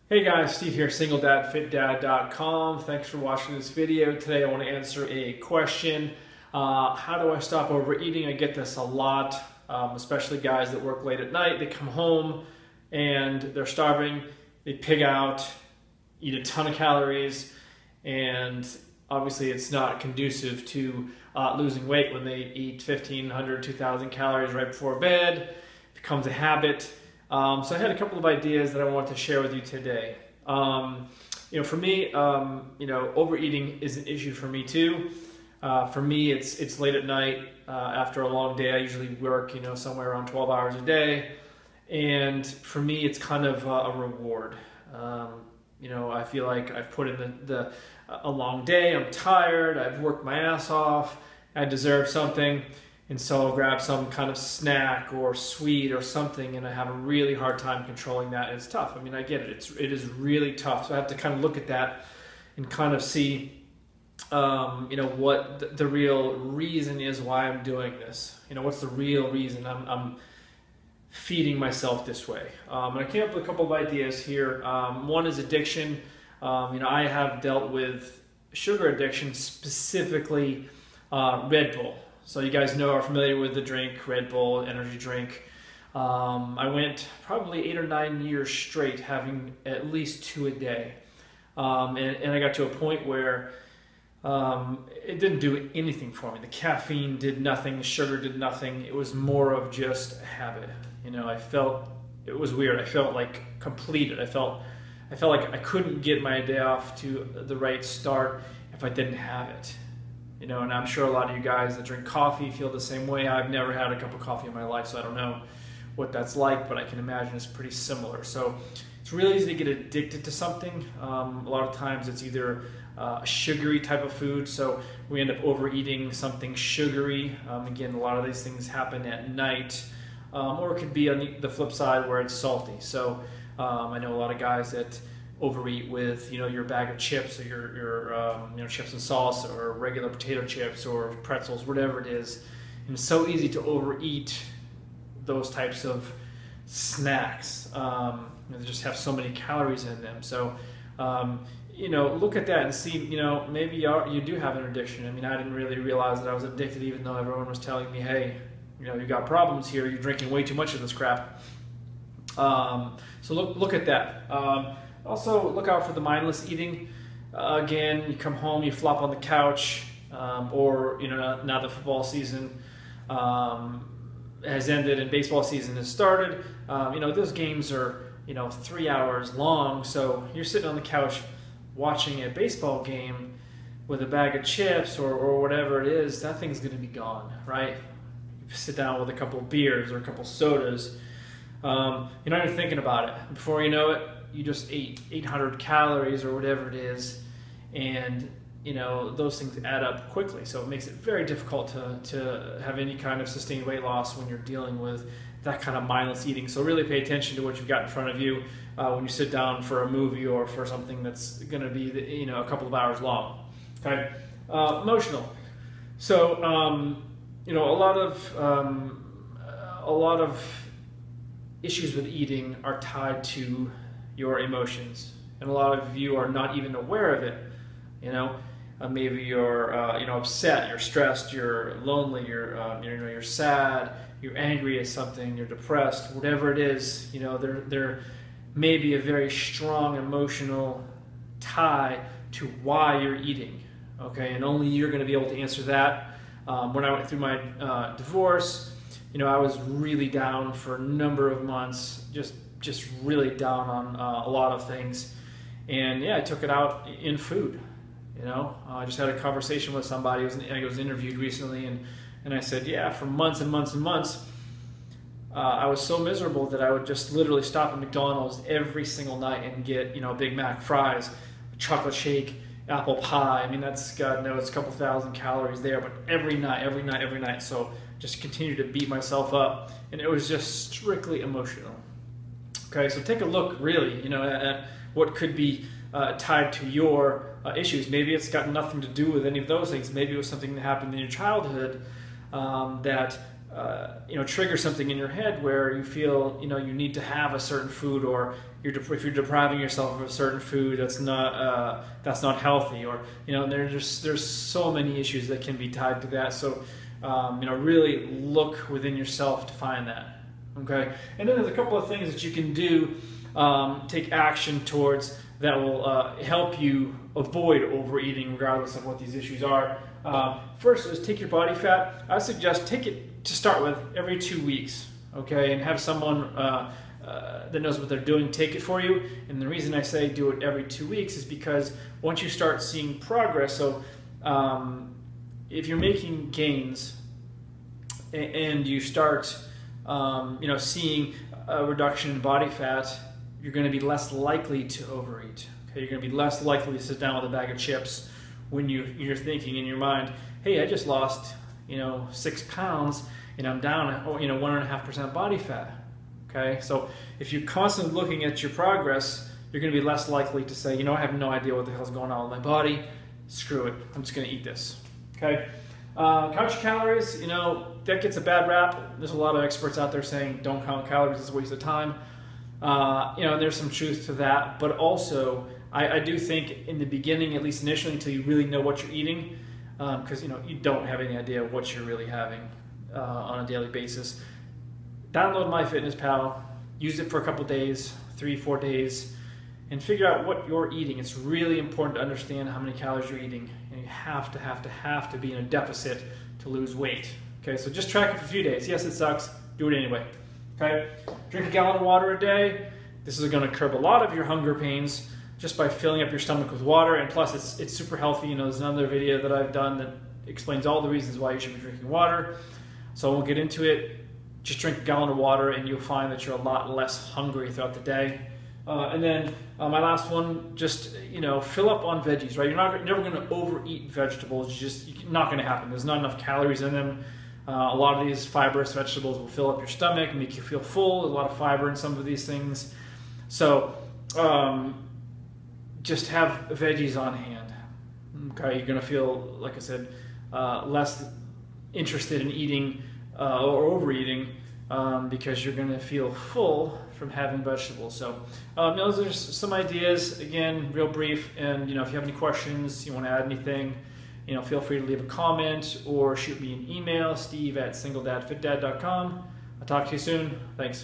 Hey guys, Steve here, singledadfitdad.com. Thanks for watching this video. Today I want to answer a question. How do I stop overeating? I get this a lot, especially guys that work late at night. They come home and they're starving, they pig out, eat a ton of calories, and obviously it's not conducive to losing weight when they eat 1,500, 2,000 calories right before bed. It becomes a habit. So I had a couple of ideas that I want to share with you today. For me, overeating is an issue for me too. For me, it's late at night after a long day. I usually work, somewhere around 12 hours a day, and for me, it's kind of a reward. I feel like I've put in a long day. I'm tired. I've worked my ass off. I deserve something. And so I'll grab some kind of snack or sweet or something, and I have a really hard time controlling that. And it's tough. I mean, I get it. It is really tough. So I have to kind of look at that and kind of see, what the real reason is why I'm doing this. What's the real reason I'm feeding myself this way? And I came up with a couple of ideas here. One is addiction. I have dealt with sugar addiction, specifically Red Bull. So you guys are familiar with the drink, Red Bull, energy drink. I went probably 8 or 9 years straight having at least 2 a day. And I got to a point where it didn't do anything for me. The caffeine did nothing, the sugar did nothing. It was more of just a habit. I felt, it was weird. I felt like completed. I felt like I couldn't get my day off to the right start if I didn't have it. And I'm sure a lot of you guys that drink coffee feel the same way. I've never had a cup of coffee in my life, so I don't know what that's like, but I can imagine it's pretty similar. So it's really easy to get addicted to something. A lot of times it's either a sugary type of food, so we end up overeating something sugary. Again, a lot of these things happen at night, or it could be on the flip side where it's salty. So I know a lot of guys that overeat with your bag of chips or your chips and sauce or regular potato chips or pretzels, whatever it is. And it's so easy to overeat those types of snacks. They just have so many calories in them. So look at that and see, maybe you do have an addiction. I mean, I didn't really realize that I was addicted, even though everyone was telling me, hey, you got problems here, you're drinking way too much of this crap. So look at that. Also, look out for the mindless eating. Again, you come home, you flop on the couch, or now the football season has ended and baseball season has started. Those games are 3 hours long, so you're sitting on the couch watching a baseball game with a bag of chips or whatever it is. That thing's going to be gone, right? You sit down with a couple of beers or a couple of sodas. You're not even thinking about it. Before you know it, you just ate 800 calories or whatever it is, and those things add up quickly. So it makes it very difficult to have any kind of sustained weight loss when you're dealing with that kind of mindless eating. So really pay attention to what you've got in front of you when you sit down for a movie or for something that's going to be a couple of hours long. Okay, emotional. So a lot of issues with eating are tied to your emotions, and a lot of you are not even aware of it. Maybe you're upset, you're stressed, you're lonely, you're sad, you're angry at something, you're depressed, whatever it is. There may be a very strong emotional tie to why you're eating. Okay, and only you're going to be able to answer that. When I went through my divorce, I was really down for a number of months, just really down on a lot of things, and I took it out in food. I just had a conversation with somebody. I was interviewed recently, and I said, for months and months and months, I was so miserable that I would just literally stop at McDonald's every single night and get Big Mac fries, chocolate shake, apple pie. I mean, that's, God knows, a couple thousand calories there, but every night. So just continue to beat myself up, and it was just strictly emotional. Okay, so take a look really, at what could be tied to your issues. Maybe it's got nothing to do with any of those things. Maybe it was something that happened in your childhood that trigger something in your head where you feel, you need to have a certain food, or if you're depriving yourself of a certain food that's not healthy, or there's so many issues that can be tied to that. So really look within yourself to find that. Okay, and then there's a couple of things that you can do, take action towards, that will help you avoid overeating regardless of what these issues are. First is take your body fat. I suggest take it, to start with, every 2 weeks, okay, and have someone that knows what they're doing take it for you. And the reason I say do it every 2 weeks is because once you start seeing progress, so if you're making gains and you start seeing a reduction in body fat, you're going to be less likely to overeat. Okay, you're going to be less likely to sit down with a bag of chips when you're thinking in your mind, hey, I just lost 6 pounds and I'm down 1.5% body fat. Okay, so if you're constantly looking at your progress, you're going to be less likely to say, I have no idea what the hell's going on with my body. Screw it, I'm just going to eat this. Okay, count your calories. That gets a bad rap. There's a lot of experts out there saying don't count calories, it's a waste of time. There's some truth to that, but also I do think in the beginning, at least initially, until you really know what you're eating, because you don't have any idea what you're really having on a daily basis. Download MyFitnessPal, use it for a couple days, 3-4 days, and figure out what you're eating. It's really important to understand how many calories you're eating, and you have to be in a deficit to lose weight. Okay, so just track it for a few days. Yes, it sucks. Do it anyway. Okay, drink a gallon of water a day. This is going to curb a lot of your hunger pains just by filling up your stomach with water, and plus it's super healthy. There's another video that I've done that explains all the reasons why you should be drinking water, so I won't get into it. Just drink a gallon of water and you'll find that you're a lot less hungry throughout the day. And then my last one, just fill up on veggies, right? You're never going to overeat vegetables. It's not going to happen. There's not enough calories in them. A lot of these fibrous vegetables will fill up your stomach and make you feel full. There's a lot of fiber in some of these things. So just have veggies on hand. Okay, you're going to feel, like I said, less interested in eating or overeating because you're going to feel full from having vegetables. So those are some ideas, again, real brief. And if you have any questions, you want to add anything, feel free to leave a comment or shoot me an email, steve@singledadfitdad.com. I'll talk to you soon. Thanks.